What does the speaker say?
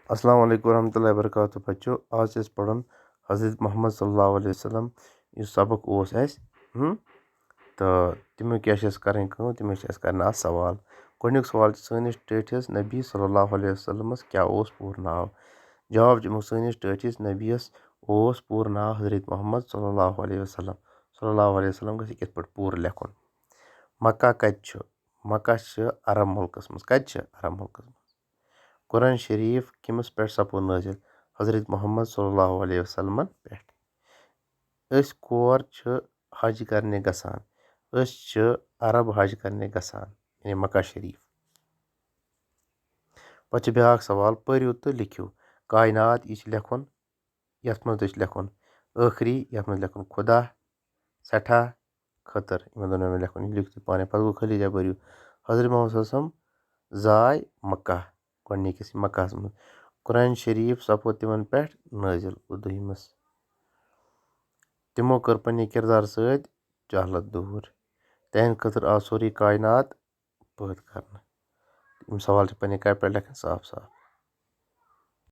अस्सलाम वालेकुम रहमतुल्लाहि व बरकातुहू बच्चों आज से पढ़न हज़रत मोहम्मद सल्लल्लाहु अलैहि वसल्लम यह सबक ओस तो तमें क्या करें तमें कर सवाल गोडनिक सवाल सैनिस टेठिस नबी सल्लल्लाहु अलैहि वसल्लमस क्या ओस पूर नाव जवाब दिमो सैनिस टेठिस नबीस ओस पूर नाव हज़रत मोहम्मद सल्लल्लाहु अलैहि वसल्लम गि कित पे पूर लेखुन मक्का कत मक्का अरब मुल्कस मज कत अरब मुल्कस मज कुरान शरीफ किमस पे सपो नाजिल हज़रत मोहम्मद सल्लल्लाहु अलैहि वसल्लम पे कोर हज करने गसान अरब हज करने गसान यानी मक्का शरीफ पे ब्या सवाल पढ़ो तो लिखो कायनात यह लेखुन यथ मज लेखुन आखिरी यथ मज लेखुन खुदा सठा खतर इन दोनों में लेखुन लिखो पाने पे गो खाली जगह भरो हज़रत मोहम्मद सल्लल्लाहु अलैहि वसल्लम जाय मक्का गोडनिकिस मक्का मज कुरान शरीफ सपो तिमन पे नाजिल दोहिमस तिमो कर पन्ने किरदार सत जहलत दूर तहद खतर आव सोरी कायनात पैद कर सवाल पन्ने कापि पे लेखन साफ साफ।